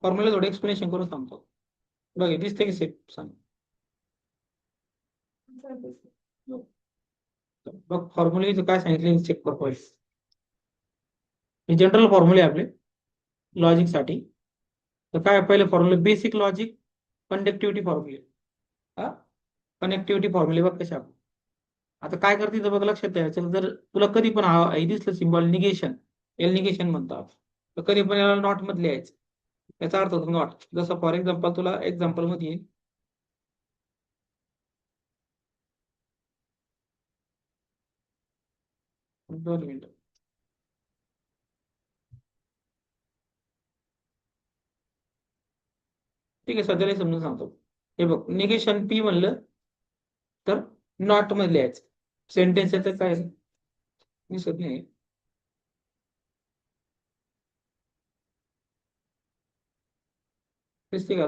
Formula थोडं explanation करून सांगतो. बघ दिसते की सेप सांग. बघ फॉर्म्युले काय सांगितले चेक कर पहिलं. हे जनरल फॉर्म्युले आपले लॉजिक साठी. तर काय पहिले फॉर्म्युले बेसिक लॉजिक कंडक्टिव्हिटी फॉर्म्युले. हा कनेक्टिव्हिटी फॉर्म्युले बघ कशा. आता काय करते तर बघ लक्षात ठेवायचं, जर तुला कधी पण हे दिसलं सिम्बॉल निगेशन, एल निगेशन म्हणतात, तर कधी पण याला नॉट मध्ये लिहायचं. याचा अर्थ होतो नॉट. जसं फॉर एक्झाम्पल तुला एक्झाम्पल मध्ये येईल. दोन मिनिटं. ठीक आहे, सध्याला समजून सांगतो. हे बघ निगेशन पी म्हणलं तर नॉट मध्ये लिहायचं. सेंटेन्स तर काय दिसत नाही. दिसते का?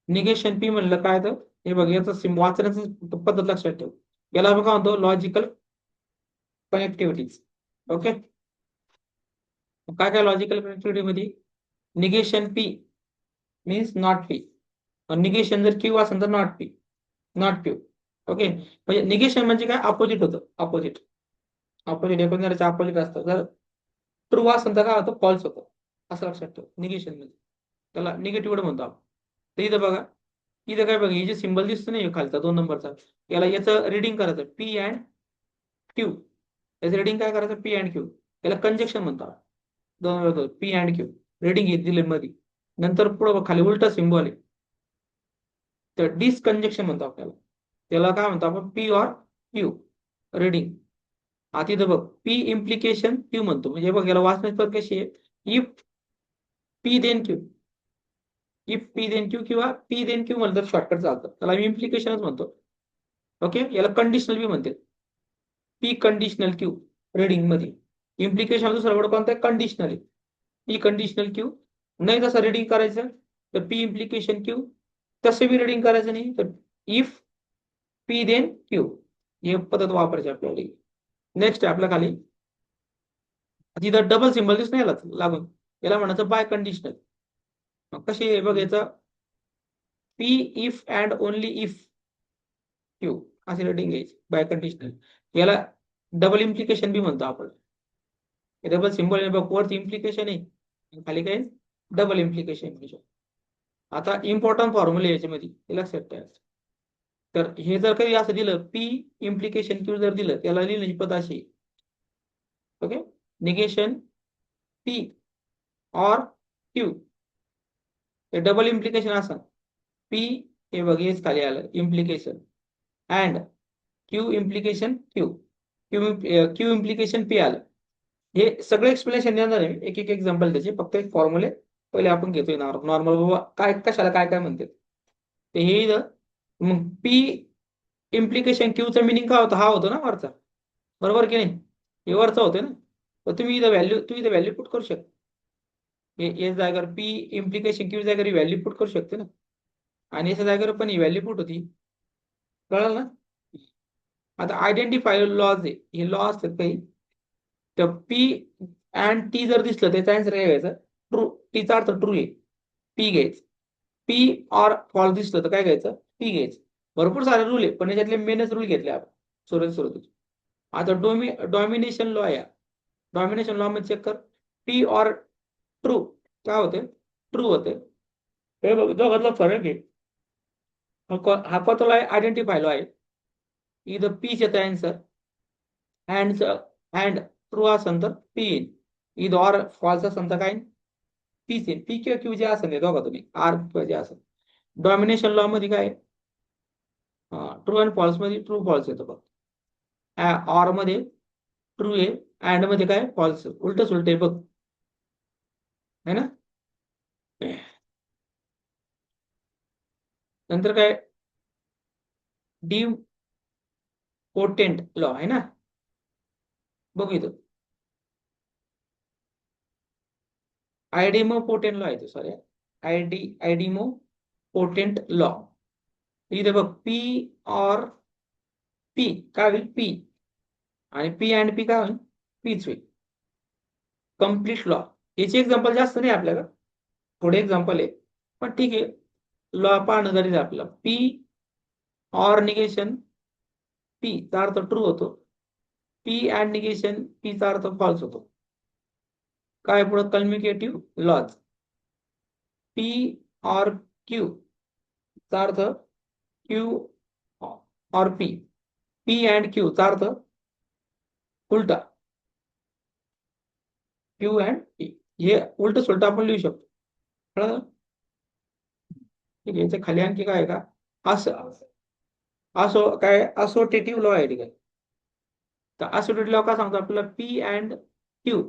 निगेशन पी म्हणलं काय तर हे बघ याचं वाचण्याचं पद्धत लक्षात ठेव. याला आपण काय म्हणतो लॉजिकल कनेक्टिव्हिटी. ओके. काय काय लॉजिकल कनेक्टिव्हिटी मध्ये negation P means not P. Negation जर क्यू असेल तर not P, not Q. Okay. म्हणजे निगेशन म्हणजे काय अपोजिट होतं. अपोजिट अपोजिट एकूण अपोजिट असतं. जर ट्रू असेल तर काय होतं फॉल्स होतं. असं लक्षात ठेव निगेशन म्हणजे. त्याला निगेटिव्ह म्हणतो आपण. तर इथं बघा, इथं काय बघा हे जे सिम्बल दिसतो ना खालचा 2 नंबरचा, याला याचं रिडिंग करायचं पी अँड क्यू. याचं रिडिंग काय करायचं पी अँड क्यू. याला कंजक्शन म्हणतात. दोन पी अँड क्यू रिडिंग घेत दिले मध्ये. नंतर पुढं खाली उलटा सिम्बॉल आहे, तर डिसकंजक्शन म्हणतो आपल्याला. त्याला काय म्हणतो आपण पी ऑर क्यू रिडिंग. आता इथं बघ पी इम्प्लिकेशन क्यू म्हणतो. म्हणजे बघ याला वाचण्याची पद्धत कशी आहे, if p then q. If p then q किंवा पी देन क्यू म्हणलं तर शॉर्टकट चालतं. त्याला मी इम्प्लिकेशनच म्हणतो. ओके. याला कंडिशनल बी म्हणते. पी कंडिशनल क्यू रिडिंग मध्ये. इम्प्लिकेशन दुसरा वर्ड कोणता आहे कंडिशनल. पी कंडिशनल क्यू नाही तसं रिडिंग करायचं तर पी इम्प्लिकेशन क्यू. तसं बी रिडिंग करायचं नाही तर इफ पी देन क्यू. हे पद्धत वापरायची आपल्याला. नेक्स्ट आहे आपल्या खाली तिथं डबल सिम्बल दिसत नाही लागून, याला म्हणायचं बाय कंडिशनल. कशी आहे बघ याचं P if and only if Q असे रेटिंग घ्यायची बाय कंडिशनल. याला डबल इम्प्लिकेशन बी म्हणतो आपण. डबल सिम्बॉल बघ वरती इम्प्लिकेशन आहे खाली काय डबल इम्प्लिकेशन. आता इम्पॉर्टंट फॉर्म्युले याच्यामध्ये हे लक्षात ठेवायचं. तर हे जर कधी असं दिलं पी इम्प्लिकेशन क्यू जर दिलं त्याला लिहिण्याची पद्धत अशी. Okay. Negation P or Q हे डबल इम्प्लिकेशन असं पी हे बघ हेच खाली आलं implication and Q implication Q Q implication P आलं. हे सगळं एक्सप्लेनेशन देणार आहे एक एक एक्झाम्पल त्याचे. फक्त एक फॉर्म्युले पहिले आपण घेतोय नॉर्मल बाबा काय कशाला काय काय म्हणते ते हे. मग पी इम्प्लिकेशन क्यूचा मिनिंग काय होतं हा होतो ना वरचा, बरोबर की नाही. हे वरचा होतं ना. तर तुम्ही इथं व्हॅल्यू पुट करू शकता. या जागेवर पी इम्प्लिकेशन क्यू जागेवर व्हॅल्यू पुट करू शकते ना. आणि याच्या जागेवर पण ही व्हॅल्यू पुट होती. कळलं ना. आता आयडेंटिफाय लॉज आहे, हे लॉ असतात काही. तर पी अँड टी जर दिसलं त्याचा आन्सर काय घ्यायचं ट्रू. टीचा अर्थ ट्रू आहे पी घ्यायचं. पी ऑर फॉल्स दिसलं तर काय घ्यायचं पी घ्यायचं. भरपूर सारे रूल आहे पण याच्यातले मेनच रूल घेतले आपण सुरुवात. आता डॉमिनेशन लॉ या डॉमिनेशन लॉ मध्ये चेक कर पी ऑर ट्रू काय होते ट्रू होते. हे बघ दोघातला फरक आहे. हा कोणता आयडेंटिफाय लॉ आहे. इथं पीच येतं आन्सर अँड ट्रू असेल तर पी येईल. इथं ऑर फॉल्स असेल तर काय पीच येईल. पी किंवा क्यू जे असेल दोघा तुम्ही आर जे असेल. डॉमिनेशन लॉ मध्ये काय ट्रू अँड फॉल्स मध्ये ट्रू फॉल्स येतो बघ. ऑर मध्ये ट्रू आहे अँड मध्ये काय फॉल्स उलट सुलट आहे बघ है ना. नंतर काय डी पोटेंट लॉ आहे ना. बघू इथं आयडीमो पोटेंट लॉ आहे सॉरी आयडीमो पोटेंट लॉ. इथे बघ पी ऑर पी काय होईल पी आणि पी अँड पी काय होईल पीच होईल. कम्प्लीट लॉ याचे एक्झाम्पल जास्त नाही आपल्याला, थोडे एक्झाम्पल आहे, पण ठीक आहे. लॉ पाहणं गरजेचं आहे आपलं. पी ऑर निगेशन पी चा अर्थ ट्रू होतो, पी अँड निगेशन पी चा अर्थ फॉल्स होतो. काय पुढे कम्युनिकेटिव्ह लॉज. पी ऑर क्यू चा अर्थ Q or P, P and Q चा अर्थ उलटा, क्यू अँड पी. हे उलट सुलट आपण लिहू शकतो. कळलं? ठीक आहे. याच्या खाली आणखी काय आहे का? असं असो काय असोटेटिव्ह लॉ आहे ठीक आहे. तर असोटेटिव्ह लॉ काय सांगतो आपल्याला? P and Q,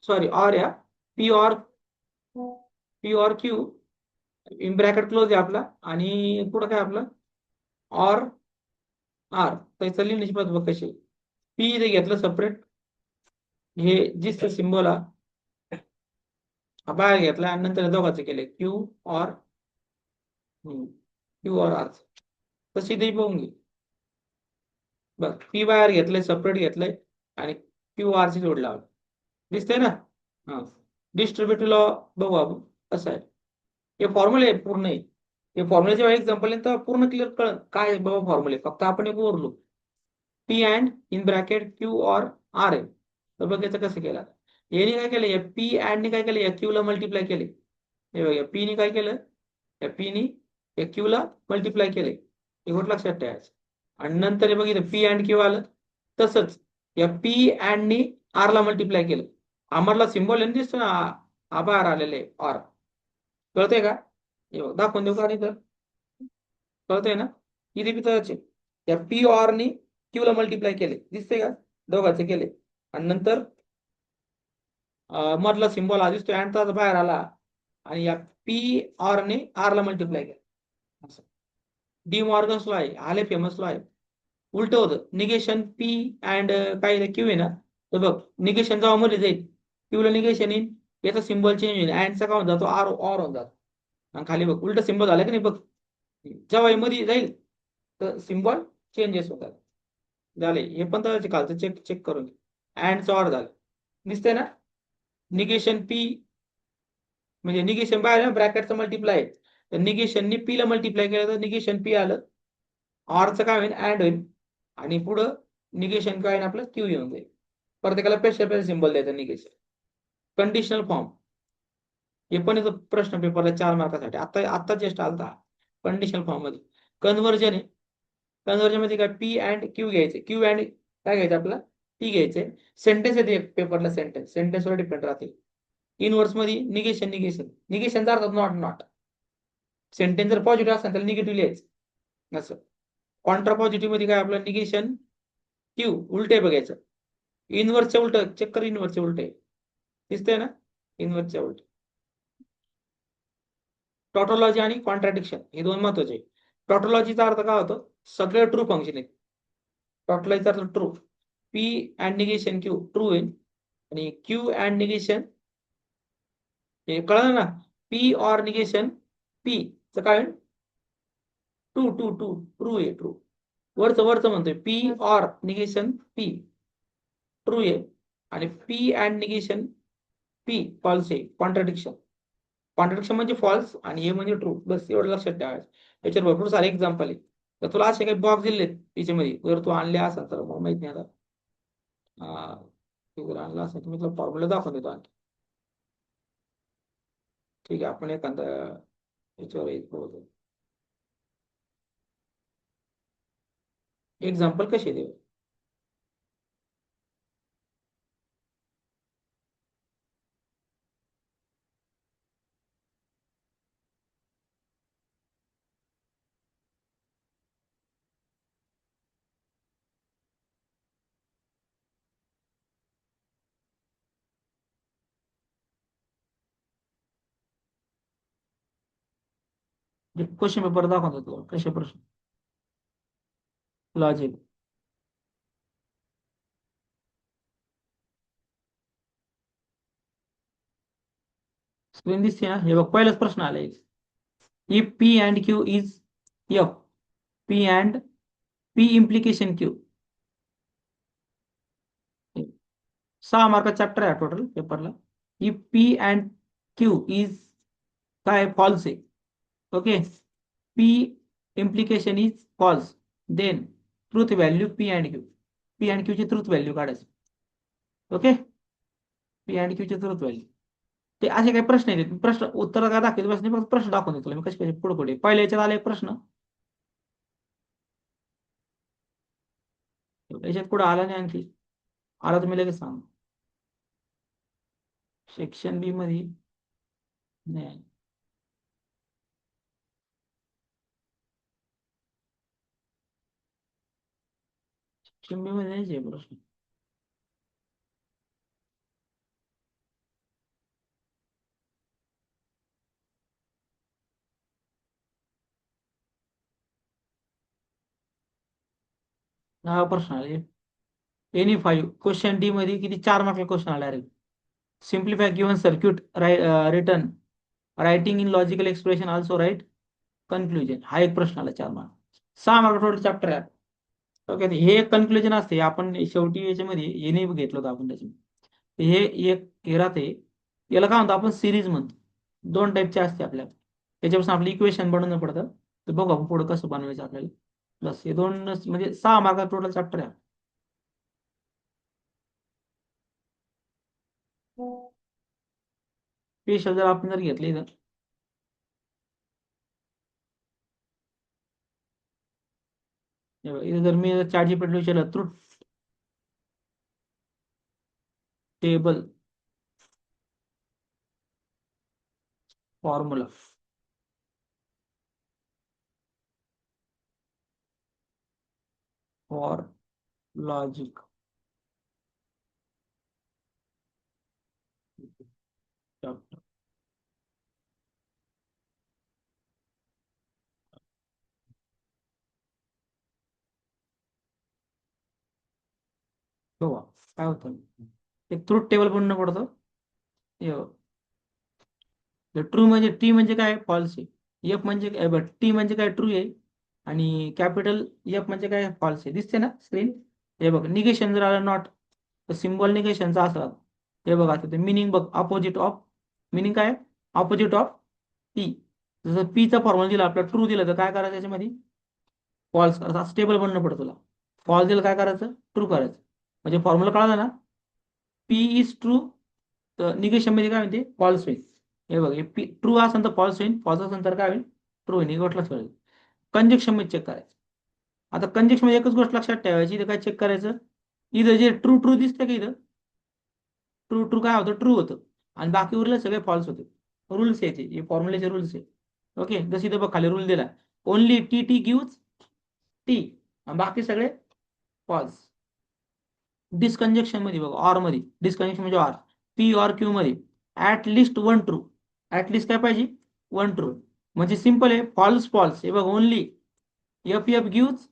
sorry or या, P or Q in bracket close आहे आपला, आणि पुढं काय आपलं ऑर आर. त्याचं लिहिण्याची पद्धत कशी? पी इथे घेतलं सेपरेट, हे जिसचं सिम्बॉल हा बाहेर घेतला, आणि नंतर दोघांचे केले क्यू ऑर आर. तशी ते बघून घे. बघ, पी बाहेर घेतलंय, सेपरेट घेतलंय, आणि क्यू आर ची जोड लावली. दिसतंय ना? हा. डिस्ट्रीब्युटिव्ह लॉ बघू आपण कसं आहे. हे फॉर्म्युले आहे पूर्ण आहे. हे फॉर्म्युले जेव्हा एक्झाम्पल आहे तर पूर्ण क्लिअर कळ काय आहे बाबा फॉर्म्युले. फक्त आपण एक ओरलो P and in bracket Q or R आहे. तर बघ याचं कसं केलं. याने काय केलं, या पी अँडने काय केलं, या क्यू ला मल्टिप्लाय केले. हे बघ, या पी ने काय केलं, या पी ने या क्यू ला मल्टिप्लाय केले. हे गोष्ट लक्षात ठेवायचं. आणि नंतर हे बघितलं पी अँड क्यू आलं, तसंच या पी अँड ने आर ला मल्टिप्लाय केलं. आम्हाला सिम्बॉल दिसतो ना, आभार आलेले ऑर. कळतंय का? हे बघ, दाखवून देऊ का? नाही तर कळतंय ना? इथे बी तसंच आहे. या पी ऑर ने क्यू ला मल्टिप्लाय केले, दिसतंय का? दोघांचे केले. आणि नंतर मधला सिम्बॉल हा दिसतोय अँड त्याचा बाहेर आला, आणि या पी ऑर ने आर ला मल्टिप्लाय केलं. असं डी मॉर्गन्स लॉ आहे, आले फेमस लॉ आहे. उलट होतं निगेशन पी अँड काय क्यू आहे ना, तर बघ निगेशन जेव्हा मध्ये जाईल क्यू ला निगेशन येईल, याचा सिम्बॉल चेंज होईल, अँडचा काय होऊन जातो आर ऑर होऊन जातो. आणि खाली बघ उलट सिम्बॉल झालं की नाही बघ, जेव्हा मध्ये जाईल तर सिम्बॉल चेंजेस होतात. झाले हे पण तर खालचं चेक चेक करून अँडचा ऑर झालं. दिसतंय ना? निगेशन पी म्हणजे निगेशन बाहेर ब्रॅकेटचं मल्टिप्लाय, तर निगेशननी पी ला मल्टिप्लाय केलं तर निगेशन पी आलं, ऑरचं काय होईल अँड होईल, आणि पुढं निगेशन काय आपलं क्यू येऊन जाईल. प्रत्येकाला स्पेशल स्पेशल सिम्बॉल द्यायचं निगेशन. कंडिशनल फॉर्म हे पण येतो प्रश्न पेपरला 4 मार्कासाठी. आता जस्ट आलता कंडिशनल फॉर्म मध्ये. कन्व्हर्जन आहे. कन्व्हर्जन मध्ये काय पी अँड क्यू घ्यायचे, क्यू अँड काय घ्यायचं आपला टी घ्यायचे. सेंटेन्स येते पेपरला, सेंटेन्सवर डिपेंड राहते. इनवर्स मध्ये निगेशन निगेशन निगेशनचा अर्थ नॉट नॉट. सेंटेन्स जर पॉझिटिव्ह असेल तर निगेटिव्ह लिहायचं असं. कॉन्ट्रा पॉझिटिव्ह मध्ये काय आपलं निगेशन क्यू उलटे बघायचं. इनवर्सचे उलट चेक कर, इनवर्सचे उलटे दिसतंय ना, इनवर्सचे उलटे. टॉटोलॉजी आणि कॉन्ट्रॅडिक्शन हे दोन महत्वाचे. टॉटोलॉजीचा अर्थ काय होतो, सगळे ट्रू फंक्शन आहेत. टॉटोलॉजीचा अर्थ true, P and negation Q true होईल, आणि क्यू अँड निगेशन हे कळलं ना, पी ऑर निगेशन पी च काय टू टू टू ट्रू आहे ट्रू. वरचं म्हणतोय p or negation p true आहे, आणि p and negation p false आहे. कॉन्ट्रडिक्शन, कॉन्ट्रडिक्शन म्हणजे फॉल्स आणि हे म्हणजे ट्रू. बस एवढं लक्षात ठेवायचं. याच्यावर भरपूर सारे एक्झाम्पल आहे. तर तुला असे काही बॉक्स दिले त्याच्यामध्ये, जर तू आणले असेल तर मला माहित नाही आता. तू जर आणला असेल तर मी तुला फॉर्म्युला दाखवून देतो आणखी. ठीक आहे, आपण एखादा याच्यावर एक एक्झाम्पल कसे देऊ. क्वेश्चन पेपर दाखवून देतो कसे प्रश्न. लॉजिक स्क्रीन दिसते ना, हे बघ पहिलाच प्रश्न आलाय. If p and q is F, p and p implication q. 6 mark chapter आहे टोटल पेपरला. If p and q is काय फॉल्स आहे. Okay, p implication is false, then truth value p and q ची truth value काढायची. Okay, p and q ची truth value. ते असे काही प्रश्न आहेत, प्रश्न उत्तर काय दाखवते बस नाही, फक्त प्रश्न दाखवून देतो मी कसे कसे पुढे पुढे. पहिल्या याच्यात आले एक प्रश्न, याच्यात पुढे आला नाही आणखी, आला तुम्ही लगेच सांग. सेक्शन बी मध्ये नाही. सेक्शन बी मध्ये नाहीच आहे प्रश्न. हा प्रश्न आले एनी 5 क्वेश्चन डी मध्ये किती 4 मार्क क्वेश्चन आला रे. Simplify given circuit return writing in logical expression also right conclusion. हा एक प्रश्न आला 4 मार्क. 6 मार्क टोटल चॅप्टर आहे. ओके, हे एक कन्क्लुजन असते, आपण शेवटी याच्यामध्ये हे नाही घेतलं होतं आपण त्याच्यामध्ये. हे एक हे राहते, याला काय म्हणतो आपण सिरीज म्हणतो. 2 टाईपचे असते आपल्याला, त्याच्यापासून आपलं इक्वेशन बनवणं पडतं. तर बघू आपण पुढे कसं बनवायचं आपल्याला. बस हे दोन म्हणजे 6 मार्क टोटल चॅप्टर आहे. स्पेशल जर आपण जर घेतले तर हे बघ, इथे जर मी चॅट जीपीटी विचारलं truth table formula for logic chapter, बघा काय होतं. एक ट्रूथ टेबल बनवणं पडतं. ट्रू म्हणजे टी म्हणजे काय फॉल्स आहे, एफ म्हणजे टी म्हणजे काय ट्रू आहे, आणि कॅपिटल एफ म्हणजे काय फॉल्स आहे. दिसते ना स्क्रीन. हे बघ निगेशन जर आलं नॉट, तर सिम्बॉल निगेशनचा असला. हे बघा आता ते मिनिंग बघ, अपोजिट ऑफ मिनिंग काय अपोजिट ऑफ पी. जसं पीचा फॉर्म्युला दिला आपला ट्रू दिला तर काय करायचं त्याच्यामध्ये फॉल्स करायचं. स्टेबल बनणं पडतं तुला. फॉल्स दिलं काय करायचं ट्रू करायचं. म्हणजे फॉर्म्युला कळाला ना, पी इज ट्रू, तर निगेशन मध्ये काय म्हणते फॉल्स होईल. हे बघ हे ट्रू असेल तर फॉल्स होईल, फॉल्स असेल तर काय होईल ट्रू होईल. ही गोष्ट लक्षात ठेवायची. कंजक्शन मध्ये चेक करायचं. आता कंजक्शन मध्ये एकच गोष्ट लक्षात ठेवायची, इथं काय चेक करायचं, इथं जे ट्रू ट्रू दिसतं की इथं ट्रू ट्रू काय होतं ट्रू होतं, आणि बाकी उरले सगळे फॉल्स होते. रूल्स याचे हे फॉर्म्युलेचे रूल्स आहे. ओके, जसं इथं बघ खाली रूल दिला, only T T gives T, बाकी सगळे फॉल्स. डिस्कंजक्शन मध्ये बघा, ऑर मध्ये डिस्कंजक्शन म्हणजे ऑर, पी ऑर क्यू मध्ये at least one true. At least काय पाहिजे वन ट्रू. म्हणजे सिंपल आहे, फॉल्स फॉल्स. हे बघ only F F gives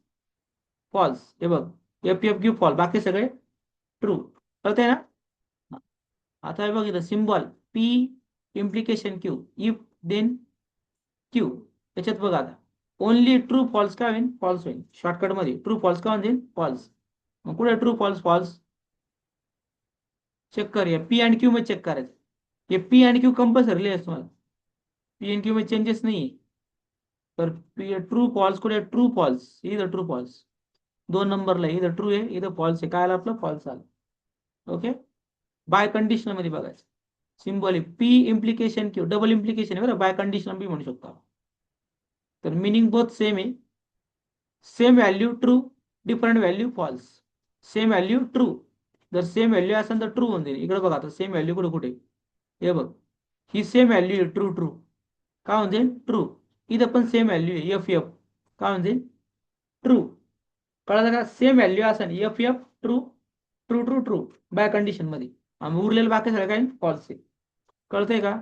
false. हे बघ एफ एफ गिव्ह फॉल्स, बाकी सगळे ट्रू. कळतंय ना. आता हे बघ इथं symbol p implication q, if then q. त्याच्यात बघा आता ओनली ट्रू फॉल्स काय होईल फॉल्स होईल. शॉर्टकट मध्ये ट्रू फॉल्स काय होईल फॉल्स. मग कुठे ट्रू फॉल्स फॉल्स चेक करूया. पी अँड क्यू मध्ये चेक करायचं. हे पी अँड क्यू कंपल्सरी आहे तुम्हाला, पी अँड क्यू मध्ये चेंजेस नाही. तर ट्रू फॉल्स कुठे ट्रू फॉल्स, इथं ट्रू फॉल्स 2 नंबरला, इथं ट्रू आहे इथं फॉल्स आहे. काय आलं आपलं फॉल्स आलं. ओके, बाय कंडिशनल मध्ये बघायचं. सिम्बॉल आहे p implication q, double implication आहे बरं, बाय कंडिशनल बी म्हणू शकतो आपण. तर मिनिंग बोथ सेम आहे. Same value true, different value false. Same value true, जर सेम व्हॅल्यू असेल तर ट्रू होऊन जाईल. इकडे बघा आता सेम व्हॅल्यू कुठे कुठे, हे बघ ही सेम व्हॅल्यू आहे ट्रू ट्रू, काय होऊन जाईल ट्रू. इथं पण सेम व्हॅल्यू आहे एफ एफ, काय होऊन जाईल ट्रू. कळलं का, सेम व्हॅल्यू असेल F F true true true true bye condition मध्ये, आणि उरलेलं बाकी सगळं काही फॉल्स आहे. कळतंय का.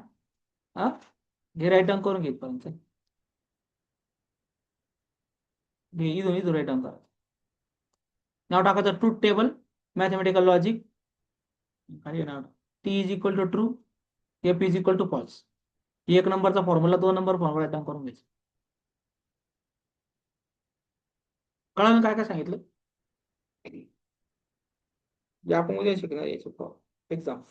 हा, घे राईट डाऊन करून घेत पर्यंत घे, इथून इथून राईट डाऊन करा. नाव टाकायचं ट्रूथ टेबल मॅथमेटिकल लॉजिक, खाली नाव T is equal to true, F is equal to false. 1 नंबरचा formula 2 number formula right down करून घ्यायचं. कळलं काय काय सांगितलं. या आपण उद्या शिकणार याचं एक्झाम.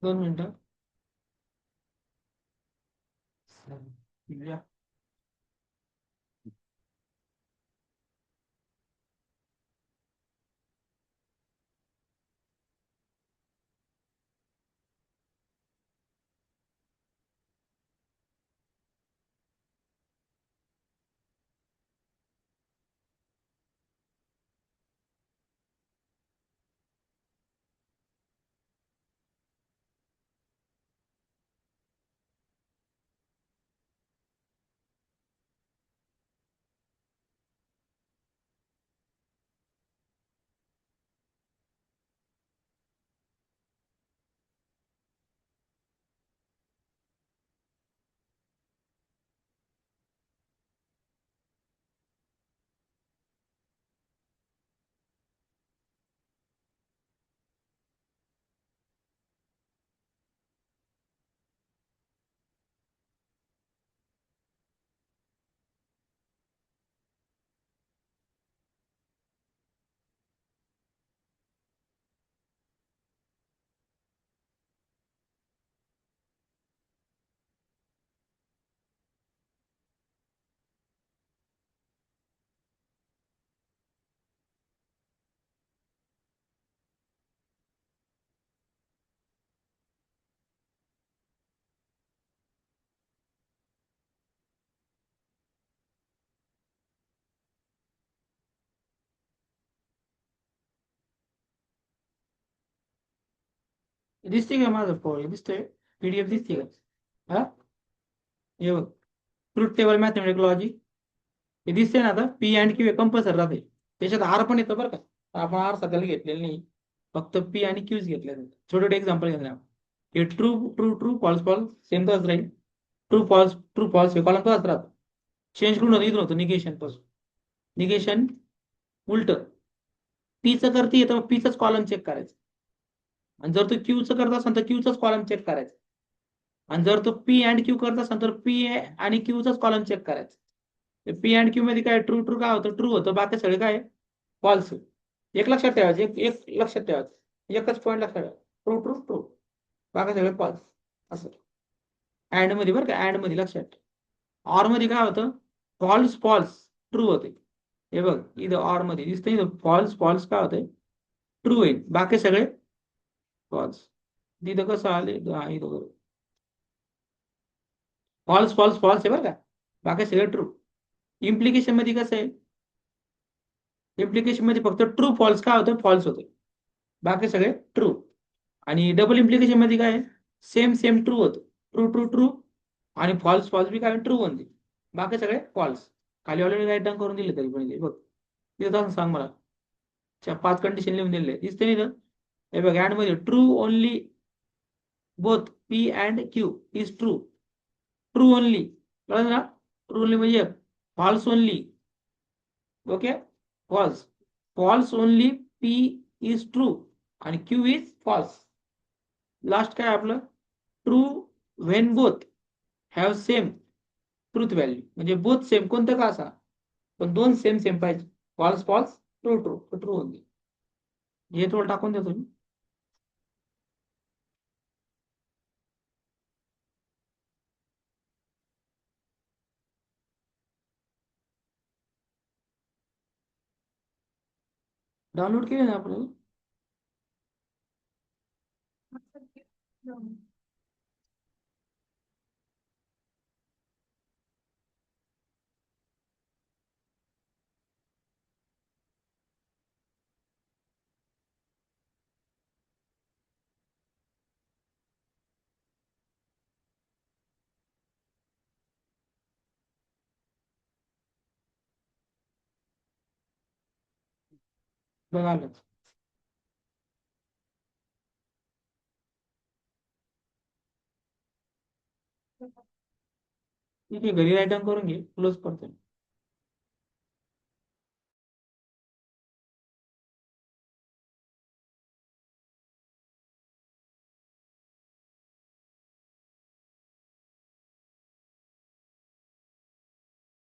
2 मिनिटं. या. दिसते का माझं दिसतोय? PDF दिसते का? हा, हे बघ. Truth table mathematic logic. हे दिसते ना आता, पी अँड क्यू कंपल्सरी राहते. त्याच्यात आर पण येतं बरं का. आपण आर सध्याला घेतलेलं नाही, फक्त पी आणि क्यूज घेतले. छोटे छोटे एक्झाम्पल घेतले आपण. हे true true true false false same तसंच राहील. ट्रू फॉल्स हे कॉलम तसंच राहतं. चेंज करून होतं, इथून होतं निगेशन पासून. निगेशन उलट पीचं करते, तर पीचाच कॉलम चेक करायचं. आणि जर तो क्यूचं करत असेल तर क्यूचाच कॉलम चेक करायचा. आणि जर तो पी अँड क्यू करत असेल तर पी आणि क्यूचाच कॉलम चेक करायचा. पी अँड क्यू मध्ये काय ट्रू ट्रू काय होतं, ट्रू होतं, बाकी सगळे काय फॉल्स. एक लक्षात ठेवायचं, एक एक लक्षात ठेवायचं, एकच पॉईंट लक्षात ठेवायचं. ट्रू ट्रू ट्रू, बाकी सगळे फॉल्स. असं अँड मध्ये बरं का, अँड मध्ये लक्षात. ऑर मध्ये काय होतं, फॉल्स फॉल्स ट्रू होते. हे बघ इथं ऑर मध्ये दिसतंय, इथं फॉल्स फॉल्स काय होतंय, ट्रू होईल, बाकी सगळे फॉल्स. तिथं कसं आले, हा इथं बरोबर. फॉल्स फॉल्स फॉल्स आहे बरं का, बाकी सगळे ट्रू. इम्प्लिकेशन मध्ये कसं आहे, इम्प्लिकेशन मध्ये फक्त ट्रू फॉल्स काय होतं, फॉल्स होते, बाकी सगळे ट्रू. आणि डबल इम्प्लिकेशन मध्ये काय, सेम सेम ट्रू होतं, ट्रू ट्रू ट्रू. आणि फॉल्स फॉल्स बी काय ट्रू बनते, बाकी सगळे फॉल्स. खाली ऑलरेडी राईट डाऊन करून दिले तरी पण बघ, तिथं सांग मला. 5 कंडिशन लिहून दिले दिसते नाही तर. हे बघ अँड मध्ये true only both P and q is true. True only, कळलं ना? ट्रू ओनली म्हणजे false only. Okay, false. False only P is true आणि क्यू इज फॉल्स. लास्ट काय आपलं, true when both have same truth value. म्हणजे both same कोणतं का असा, पण दोन सेम सेम पाहिजे. False false, true true, true only. हे थोडं टाकून देतो मी. डाउनलोड केले ना आपल्याला. बघा आलं. ठीक आहे, घरी राईट डाऊन करून घे, क्लोज करतो.